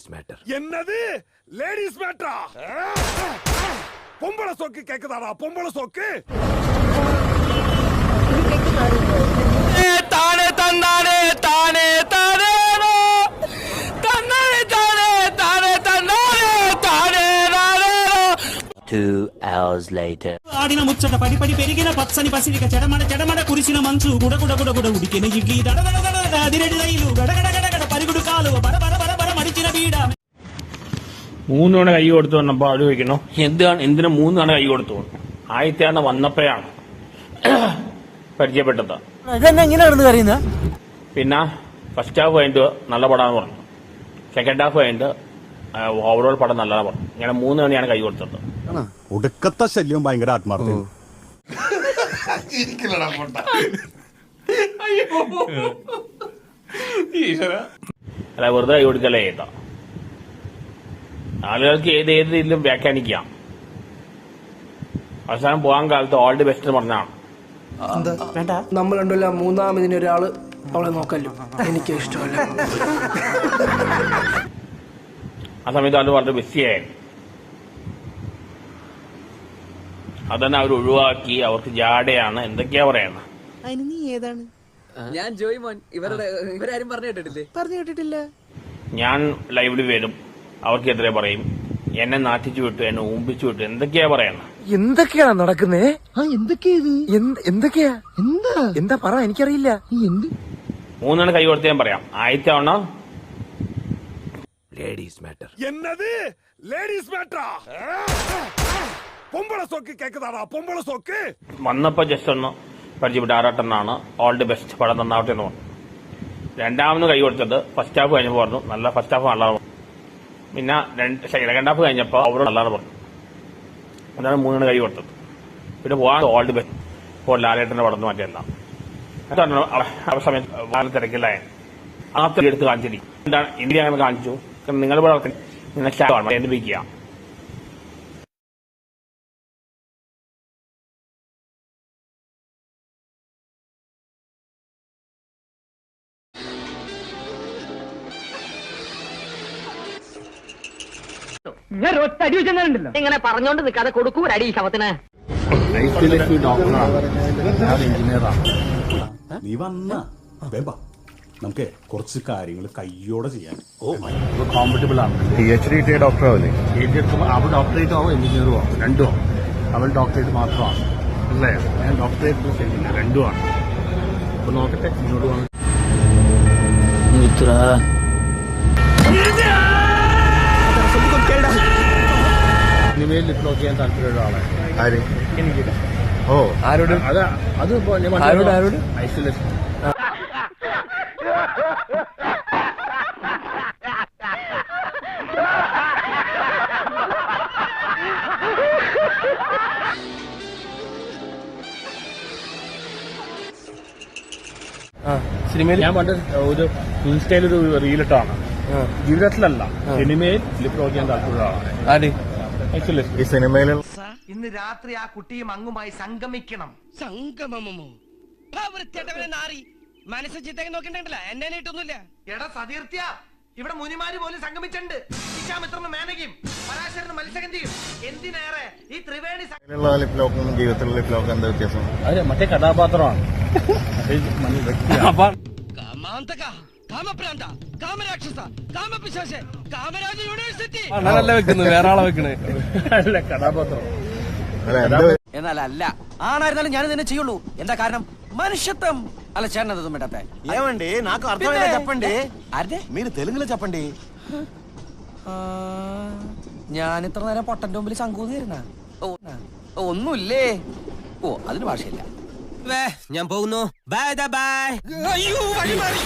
Ladies matter. என்னது ladies மேட்டரா? பொம்பளை சோக்கு கேக்குதாடா? பொம்பளை சோக்கு தானே தன்னானே தானே தானே தன்னானே தானே தானே தன்னானே தானே நானே. 2 hours later. ఆడిన ముచ్చట పడి పడి పెరిగిన పచ్చని పసిరిక చెడమడ చెడమడ కురిసిన మంచు గుడ గుడ గుడ గుడ ఉడికిన ఇడ్లీ దడ దడ దడ దడ అదిరెడి రైలు గడగడ గడగడ పరుగుడు కాలు బర బర బర బర మడిచిన బీడ. 3 തവണ കൈ കൊടുത്തു വന്നപ്പോൾ അവർ ചോദിക്കുന്നു എന്തിനാ 3 തവണ കൈ കൊടുത്തു? ആദ്യത്തെ വന്നപ്പോഴാണ് പരിചയപ്പെട്ടത്. പിന്നെ ഫസ്റ്റ് ഹാഫ് കഴിഞ്ഞിട്ട് നല്ല പടമാണെന്ന് പറഞ്ഞു. സെക്കൻഡ് ഹാഫ് കഴിഞ്ഞിട്ട് ഓവറോൾ പടം നല്ലതാണ് പറഞ്ഞു. ഇങ്ങനെ 3 തവണയാണ് കൈ കൊടുത്തത്. ഒടുക്കത്തെ ശല്യവും ഭയങ്കര ആത്മാർത്ഥവും. അല്ല, വെറുതെ കൈ കൊടുക്കലേ ചെയ്താ. ആളുകൾക്ക് ഏത് രീതിയിലും വ്യാഖ്യാനിക്കാം. അവസാനം പോകാൻ കാലത്ത് ഓൾ ദി ബെസ്റ്റ് പറഞ്ഞാണ്. നമ്മളുണ്ടല്ലോ മൂന്നാമതിനൊരാള് അവളെ നോക്കല്ലോ, എനിക്ക് ഇഷ്ടമല്ല. ആ സമയത്ത് അവർ വളരെ ബിസിയായിരുന്നു. അതന്നെ അവർ ഒഴിവാക്കി. അവർക്ക് ജാടയാണ്, എന്തൊക്കെയാ പറയുന്നത്. നീ ഏതാണ്? ഞാൻ ജോയ്മോൻ. ഇവരാരും പറഞ്ഞു കേട്ടിട്ടില്ല. ഞാൻ ലൈവില് വരും, അവർക്കെതിരെ പറയും, എന്നെ നാട്ടിച്ചു വിട്ടു, എന്നെ ഊമ്പിച്ചു വിട്ടു, എന്തൊക്കെയാ പറയുന്നത്. എന്തൊക്കെയാണ് നടക്കുന്നേ? എന്തൊക്കെയാ എന്താ പറ, എനിക്കറിയില്ല. 3 തവണ കൈ കൊടുത്ത് ഞാൻ പറയാം. ആദ്യത്തെ തവണ லேடிஸ் மேட்டர். என்னது லேடிஸ் மேட்டரா? பொம்பளை சோக்கு கேக்குதாடா? பொம்பளை சோக்கு വന്നപ്പോ ജസ്റ്റ് ഒന്ന് പരിചയപ്പെട്ട ആറാട്ടെന്നാണ്. ഓൾ ദി ബെസ്റ്റ്, പടം നന്നാവട്ടെ എന്ന് പറഞ്ഞു. രണ്ടാമത് കൈ കൊടുത്തത് ഫസ്റ്റ് ഹാഫ് കഴിഞ്ഞപ്പോൾ പറഞ്ഞു നല്ല ഫസ്റ്റ് ഹാഫ് നല്ലതാണ്. പിന്നെ സെക്കൻഡ് ഹാഫ് കഴിഞ്ഞപ്പോൾ അവർ നല്ലതാണ് പറഞ്ഞു. അതാണ് 3 തവണ കൈ കൊടുത്തത്. പിന്നെ പോകാൻ ഓൾ ദി ബെസ്റ്റ്. ഇപ്പോൾ ലാലേട്ടന്റെ പടം മാറ്റിയല്ല. ആ സമയത്ത് വളരെ തിരക്കില്ലായ ആ എടുത്ത് കാണിച്ചിരിക്കും. എന്താണ് ഇന്ത്യ അങ്ങനെ കാണിച്ചു. നിങ്ങൾ ഏൽപ്പിക്കുക. ഞാൻ ഒറ്റ അടി വെച്ചെന്നുണ്ടല്ലോ. ഇങ്ങനെ പറഞ്ഞോണ്ട് നിൽക്കാതെ കൊടുക്കൂ അടി ശവത്തിന്. നീ വന്ന നമുക്ക് കുറച്ച് കാര്യങ്ങൾ കയ്യോടെ ചെയ്യാൻ. കോമ്പറ്റബിൾ ആണ്. PhD doctor ആവില്ലേ? PhD എടുക്കുമ്പോൾ അവൾ ഡോക്ടറേറ്റ് ആവും, എഞ്ചിനീയറും ആവും, രണ്ടും ആവും. അവൾ ഡോക്ടറേറ്റ് മാത്രമാണ് അല്ലേ? ഞാൻ ഡോക്ടറേറ്റ് ശരിയില്ല, രണ്ടുമാണ്. അപ്പൊ നോക്കട്ടെ മുന്നോട്ട് പോകാൻ. സിനിമയിൽ ലിപ്ലോക്ക് ചെയ്യാൻ താല്പര്യമുള്ള ആളാണ്. ആര്? എനിക്ക്. ഓ, ആരോട്? അത് ഐസൊലേഷൻ. സിനിമയിൽ ഞാൻ പണ്ട് ഒരു ഇൻസ്റ്റയിൽ ഒരു റീലിട്ടാണ്. ജീവിതത്തിലല്ല, സിനിമയിൽ ലിപ്ലോക്ക് ചെയ്യാൻ താല്പര്യമുള്ള ആളാണ്. ഈ സിനിമയിൽ ഇന്ന് രാത്രി ആ കുട്ടിയും അങ്ങുമായി സംഗമിക്കണം. സംഗമമോ? മനസ്സ് ചിത്തേക്ക് നോക്കണ്ടല്ല, എന്നെ ഇട്ടൊന്നുമില്ല. എടാ സതീർത്യ, ഇവിടെ മുനിമാര് പോലും സംഗമിച്ചിട്ടുണ്ട്. വിശ്വാമിത്രനും മേനകയും പരാശരനും മത്സ്യകന്തിയും. എന്തിനേറെ ഈ ത്രിവേണി ലിപ്ലോക്കും ജീവിതത്തിലുള്ള ലിപ്ലോക്കും എന്താ വ്യത്യാസം? അത് മറ്റേ കഥാപാത്രമാണ്. കാമാന്തക, കാമപ്രാന്ത, കാമരാക്ഷസ, കാമപിശാച, കാമരാജ യൂണിവേഴ്സിറ്റി. വെക്കുന്നത് വേറെ ആളെ വെക്കണേ അല്ല, കഥാപാത്രം. എന്നാലല്ല, ആണായിരുന്നാലും ഞാൻ തന്നെ ചെയ്യുള്ളൂ. എന്താ കാരണം? మనుషత్వం. అలా చేరనదు మేటతే ఏమండి, నాకు అర్థమైంది చెప్పండి. అరే మీరు తెలుగులో చెప్పండి. ഞാൻ ഇത്ര നേരം പൊട്ടന്റെ മുമ്പിൽ ശങ്കൂന്നിരുന്ന ഒന്നുമില്ലേ? ഓ, അതിന് ഭാഷയില്ല. ഞാൻ പോകുന്നു. Bye bye. അയ്യോ, വഴി മാറി.